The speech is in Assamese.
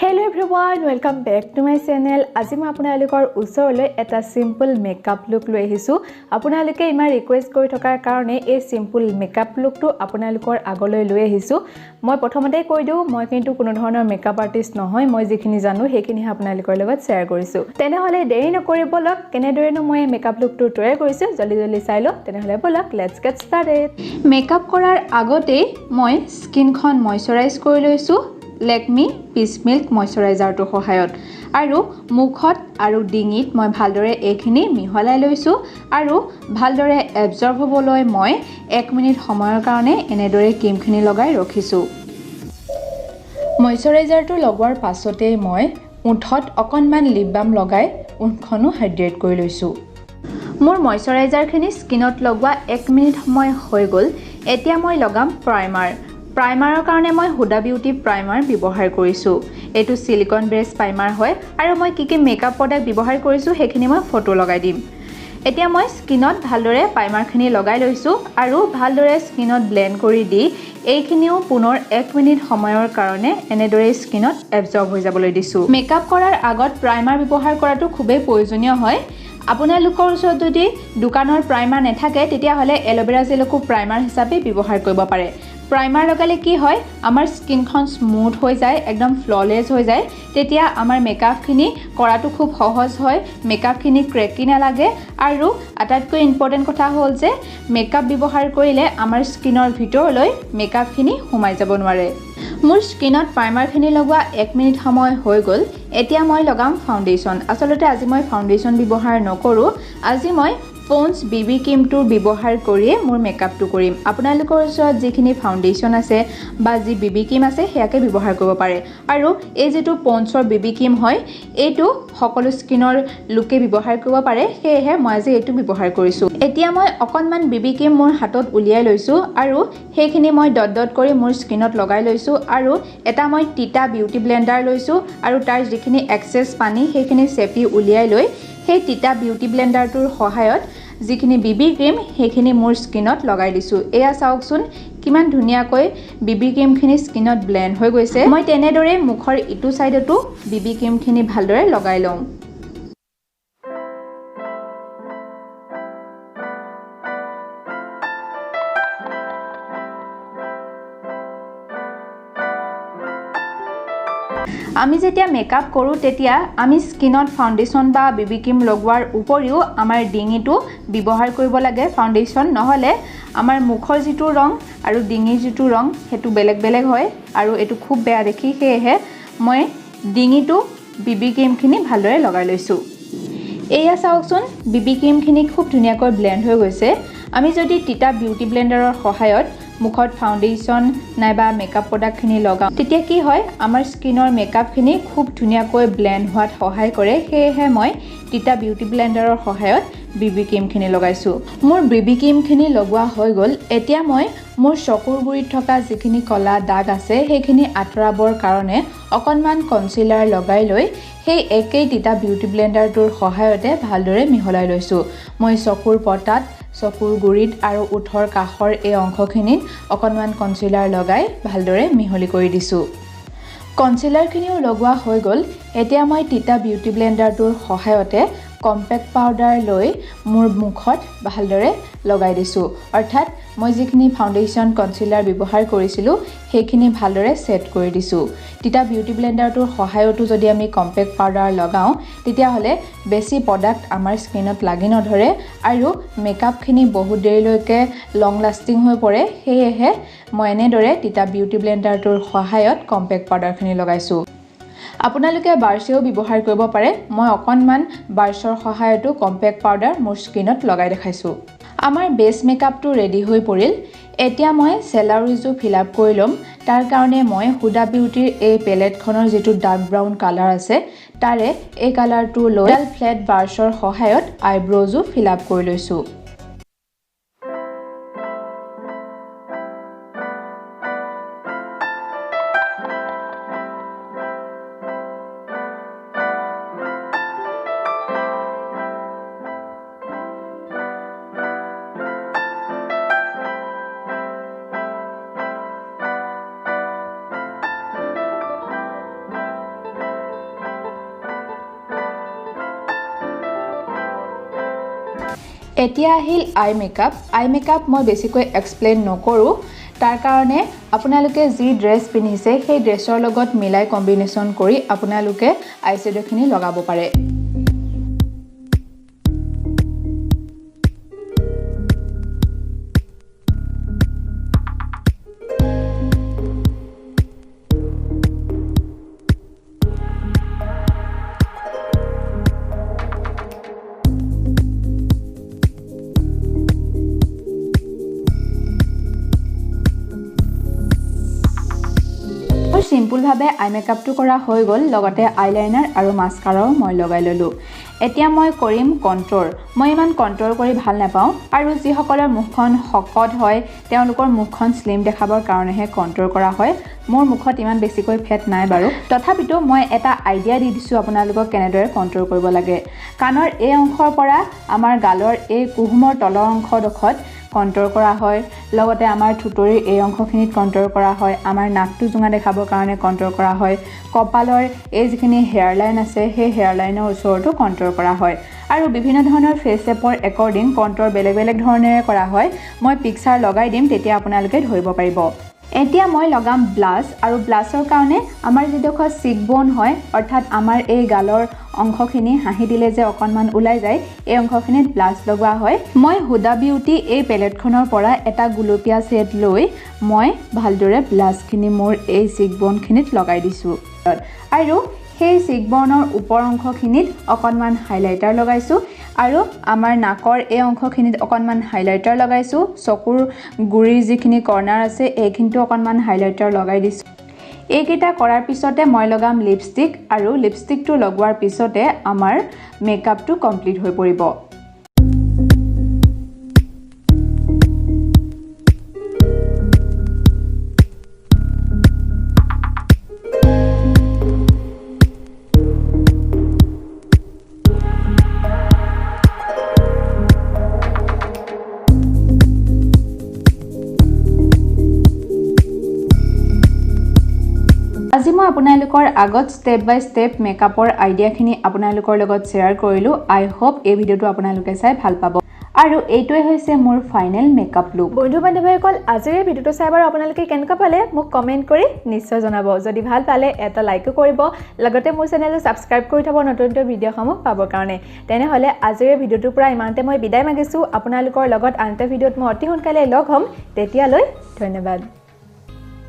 Hello everyone, welcome back to my channel. আজি মই আপোনালোকৰ ওচৰলৈ এটা সিম্পল মেকআপ লুক লৈ আহিছো। আপোনালোকে ইমান ৰিকুৱেষ্ট কৰি থকাৰ কাৰণে এই সিম্পল মেকআপ লুকটো আপোনালোকৰ আগলৈ লৈ আহিছো। মই প্ৰথমতে কৈ দিও মই কিন্তু কোনো ধৰণৰ মেকআপ আৰ্টিষ্ট নহয়, মই যিখিনি জানো সেইখিনি আপোনালোকৰ লগত শেয়াৰ কৰিছো। তেনেহলে দেৰি নকৰি বলক কেনেদৰেনো মই মেকআপ লুকটো তৈয়াৰ কৰিছো জলদি চাই লও। তেনেহলে বলক লেটস গেট ষ্টাৰ্টেড। মেকআপ কৰাৰ আগতে মই স্কিনখন ময়শ্চাৰাইজ কৰি লৈছো লেকমি পিচ মিল্ক ময়শ্চাৰাইজাৰটো সহায়ত আৰু মুখত আৰু ডিঙিত মই ভালদৰে এইখিনি মিহলাই লৈছো আৰু ভালদৰে এবজৰ্ব হ'বলৈ মই 1 মিনিট সময়ৰ কাৰণে এনেদৰে ক্ৰীমখিনি লগাই ৰাখিছো। ময়শ্চাৰাইজাৰটো লগোৱাৰ পাছতে মই ওঠত অকনমান লিপ বাম লগাই ওঠখনো হাইড্ৰেট কৰি লৈছো। মোৰ ময়শ্চাৰাইজাৰখিনি স্কিনত লগোৱা 1 মিনিট সময় হৈ গল। এতিয়া মই লগাম প্ৰাইমাৰ। প্ৰাইমাৰৰ কাৰণে মই হুডা বিউটি প্ৰাইমাৰ ব্যৱহাৰ কৰিছো। এটো সিলিকন বেস প্ৰাইমাৰ হয় আৰু মই কি মেকআপ প্ৰডাক্ট ব্যৱহাৰ কৰিছো সেইখিনি মই ফটো লগাই দিম। এতিয়া মই স্কিনত ভালদৰে প্ৰাইমাৰখিনি লগাই লৈছো আৰু ভালদৰে স্কিনত ব্লেন্ড কৰি দি এইখিনিও পুনৰ 1 মিনিট সময়ৰ কাৰণে এনেদৰে স্কিনত এবজৰ্ব হৈ যাবলৈ দিছো। মেকআপ কৰাৰ আগত প্ৰাইমাৰ ব্যৱহাৰ কৰাটো খুবেই প্ৰয়োজনীয় হয়। আপোনালোকৰ ওচৰত যদি দোকানৰ প্ৰাইমাৰ নাথাকে তেতিয়া হলে এল'ভেৰা জেলকো প্ৰাইমাৰ হিচাপে ব্যৱহাৰ কৰিব পাৰে। প্ৰাইমাৰ লগালে কি হয় আমাৰ স্কিনখন স্মুথ হৈ যায়, একদম ফ্ললেছ হৈ যায়। তেতিয়া আমাৰ মেকআপখিনি কৰাটো খুব সহজ হয়, মেকআপখিনি ক্ৰেকি নালাগে আৰু আটাইতকৈ ইম্পৰ্টেন্ট কথা হ'ল যে মেকআপ ব্যৱহাৰ কৰিলে আমাৰ স্কিনৰ ভিতৰলৈ মেকআপখিনি সোমাই যাব নোৱাৰে। মোৰ স্কিনত প্ৰাইমাৰখিনি লগোৱা 1 মিনিট সময় হৈ গল। এতিয়া মই লগাম ফাউণ্ডেশ্যন। আসলতে আজি মই ফাউণ্ডেশ্যন ব্যৱহাৰ নকৰো, আজি মই পন্স বিবি ক্ৰীমটো ব্যৱহাৰ কৰি মোৰ মেকআপটো কৰিম। আপোনালোকৰ ওচৰত যিখিনি ফাউণ্ডেশ্যন আছে বা যি বিবি ক্ৰীম আছে হেয়াকে ব্যৱহাৰ কৰিব পাৰে আৰু এই যেটো পন্সৰ বিবি ক্ৰীম হয় এইটো সকলো স্কিনৰ লুকে ব্যৱহাৰ কৰিব পাৰে, সেয়েহে মই আজি এইটো ব্যৱহাৰ কৰিছো। এতিয়া মই অকনমান বিবি ক্ৰীম মোৰ হাতত উলিয়াই লৈছো আৰু সেইখিনি মই ডট ডট কৰি মোৰ স্কিনত লগাই লৈছো আৰু এটা মই তিতা বিউটি ব্লেন্ডাৰ লৈছো আৰু তাৰ যিখিনি এক্সেস পানী সেইখিনি চেপি উলিয়াই লৈ সেই তিতা বিউটি ব্লেন্ডাৰটোৰ সহায়ত যিখিনি বিবি ক্ৰীম সেইখিনি মোৰ স্কিনত লগাই দিছো। এয়া চাওকচোন কিমান ধুনীয়াকৈ বিবি ক্ৰীমখিনি স্কিনত ব্লেন্ড হৈ গৈছে। মই তেনেদৰে মুখৰ ইটো সাইডতো বিবি ক্ৰীমখিনি ভালদৰে লগাই লওঁ। আমি যেতিয়া মেকআপ কৰো তেতিয়া আমি স্কিনত ফাউণ্ডেশ্যন বা বিবি ক্ৰীম লগোৱাৰ উপৰিও আমাৰ ডিঙিটো ব্যৱহাৰ কৰিব লাগে ফাউণ্ডেশ্যন, নহলে আমাৰ মুখৰ যেটো ৰং আৰু ডিঙিৰ যেটো ৰং হেতু বেলেগ বেলেগ হয় আৰু এটো খুব বেয়া দেখি, সেয়েহে মই ডিঙিটো বিবি ক্ৰীমখিনি ভালদৰে লগাই লৈছো। এয়া চাওকচোন বিবি ক্ৰীমখিনি খুব ধুনীয়াকৈ ব্লেন্ড হৈ গৈছে। আমি যদি তিতা বিউটি ব্লেন্ডাৰৰ সহায়ত মুখত ফাউণ্ডেশ্যন নাইবা মেকআপ প্ৰডাক্টখিনি লগাও তেতিয়া কি হয় আমাৰ স্কিনৰ মেকআপখিনি খুব ধুনীয়াকৈ ব্লেন্ড হোৱাত সহায় কৰে, সেয়েহে মই তিতা বিউটি ব্লেন্ডাৰৰ সহায়ত বিবি ক্ৰীমখিনি লগাইছো। মোৰ বিবি ক্ৰীমখিনি লগোৱা হৈ গল। এতিয়া মই মোৰ চকুৰ গুৰিত থকা যিখিনি কলা দাগ আছে সেইখিনি আঁতৰাবৰ কাৰণে অকনমান কনচিলাৰ লগাই লৈ সেই একেই তিতা বিউটি ব্লেন্ডাৰটোৰ সহায়তে ভালদৰে মিহলাই লৈছো। মই চকুৰ পটাত, চকুৰ গুৰিত আৰু ওঠৰ কাষৰ এই অংশখিনিত অকনমান কনচিলাৰ লগাই ভালদৰে মিহলি কৰি দিছো। কনচিলাৰখিনিও লগোৱা হৈ গল। এতিয়া মই তিতা বিউটি ব্লেন্ডাৰটোৰ সহায়তে কম্পেক্ট পাউডাৰ লৈ মোৰ মুখত ভালদৰে লগাই দিছো। অৰ্থাৎ মই যিখিনি ফাউণ্ডেশ্যন কনচিলাৰ ব্যৱহাৰ কৰিছিলো সেইখিনি ভালদৰে সেট কৰি দিছো। তিতা বিউটি ব্লেন্ডাৰটোৰ সহায়তো যদি আমি কম্পেক্ট পাউডাৰ লগাও তেতিয়া হলে বেছি প্ৰডাক্ট আমাৰ স্কিনত লাগি নধৰে আৰু মেকআপখিনি বহুত দেৰিলৈকে লং লাষ্টিং হৈ পৰে, সেয়েহে মই এনেদৰে তিতা বিউটি ব্লেন্ডাৰটোৰ সহায়ত কম্পেক্ট পাউডাৰখিনি লগাইছো। আপোনালোকে বাৰ্ছেও ব্যৱহাৰ কৰিব পাৰে, মই অকনমান বাৰ্ছৰ সহায়তো কম্পেক্ট পাউডাৰ মোৰ স্কিনত লগাই দেখাইছো। আমাৰ বেস মেকআপটো ৰেডি হৈ পৰিল। এতিয়া মই চেলাউৰিজো ফিল আপ কৰি লম। তাৰ কাৰণে মই হুডা বিউটিৰ এই পেলেটখনৰ যেটো ডাৰ্ক ব্ৰাউন কালাৰ আছে তাৰে এই কালাৰটো লৈ ফ্লেট বাৰ্ছৰ সহায়ত আইব্ৰজো ফিল আপ কৰি লৈছো। এতিয়া আহিল আই মেকআপ মই বেছিকৈ এক্সপ্লেইন নকৰোঁ তাৰ কাৰণে আপোনালোকে যি ড্ৰেছ পিন্ধিছে সেই ড্ৰেছৰ লগত মিলাই কম্বিনেশ্যন কৰি আপোনালোকে আই শ্যাডোখিনি লগাব পাৰে সিম্পল ভাবে আই মেকআপটো কৰা হৈ গল লগতে আইলাইনাৰ আৰু মাস্কাৰাও মই লগাই ললো এতিয়া মই কৰিম কন্ট্ৰোল মই ইমান কন্ট্ৰোল কৰি ভাল নাপাওঁ আৰু যি সকলৰ মুখখন হকত হয় তেওঁলোকৰ মুখখন স্লিম দেখাবৰ কাৰণেহে কন্ট্ৰোল কৰা হয় মোৰ মুখত ইমান বেছিকৈ ফেট নাই বাৰু তথাপিতো মই এটা আইডিয়া দি দিছো আপোনালোকক কেনেদৰে কন্ট্ৰোল কৰিব লাগে কাণৰ এই অংশৰ পৰা আমাৰ গালৰ এই কুহুমৰ তলৰ অংশডোখৰত কন্ট্ৰোল কৰা হয় লগতে আমাৰ ঠুটৰিৰ এই অংশখিনিত কন্ট্ৰোল কৰা হয় আমাৰ নাকটো জুঙা দেখাবৰ কাৰণে কন্ট্ৰোল কৰা হয় কপালৰ এই যিখিনি হেয়াৰ লাইন আছে সেই হেয়াৰ লাইনৰ ওচৰতো কন্ট্ৰোল কৰা হয় আৰু বিভিন্ন ধৰণৰ ফেস শেপৰ একৰ্ডিং কন্ট্ৰোল বেলেগ বেলেগ ধৰণেৰে কৰা হয় মই পিকচাৰ লগাই দিম তেতিয়া আপোনালোকে ধৰিব পাৰিব এতিয়া মই লগাম ব্লাছ আৰু ব্লাছৰ কাৰণে আমাৰ যিডোখৰ চিকবোন হয় অৰ্থাৎ আমাৰ এই গালৰ অংশখিনি হাঁহি দিলে যে অকণমান ওলাই যায় এই অংশখিনিত ব্লাছ লগোৱা হয় মই হুডা বিউটি এই পেলেটখনৰ পৰা এটা গুলপীয়া শেড লৈ মই ভালদৰে ব্লাছখিনি মোৰ এই চিকবোনখিনিত লগাই দিছো আৰু সেই চিকবোনৰ ওপৰ অংশখিনিত অকণমান হাইলাইটাৰ লগাইছো আৰু আমাৰ নাকৰ এই অংশখিনিত অকণমান হাইলাইটাৰ লগাইছো চকুৰ গুৰিৰ যিখিনি কৰ্নাৰ আছে এইখিনিতো অকণমান হাইলাইটাৰ লগাই দিছো এইকেইটা কৰাৰ পিছতে মই লগাম লিপষ্টিক আৰু লিপষ্টিকটো লগোৱাৰ পিছতে আমাৰ মেকআপটো কমপ্লিট হৈ পৰিব আজি মই আপোনালোকৰ আগত স্টেপ বাই স্টেপ মেকআপৰ আইডিয়াখিনি আপোনালোকৰ লগত শ্বেয়াৰ কৰিলো আই হোপ এই ভিডিওটো আপোনালোকে চাই ভাল পাব আৰু এইটোৱে হৈছে মোৰ ফাইনেল মেকআপ লুক বন্ধু বান্ধৱীসকল আজিৰ এই ভিডিওটো চাই বাৰু আপোনালোকে কেনেকুৱা পালে মোক কমেন্ট কৰি নিশ্চয় জনাব যদি ভাল পালে এটা লাইকো কৰিব লগতে মোৰ চেনেলটো সাবস্ক্ৰাইব কৰি থব নতুন নতুন ভিডিওসমূহ পাবৰ কাৰণে তেনেহলে আজিৰ এই ভিডিওটোৰ পৰা ইমানতে মই বিদায় মাগিছো আপোনালোকৰ লগত আনটো ভিডিওত মই অতি সোনকালে লগ হ'ম তেতিয়ালৈ ধন্যবাদ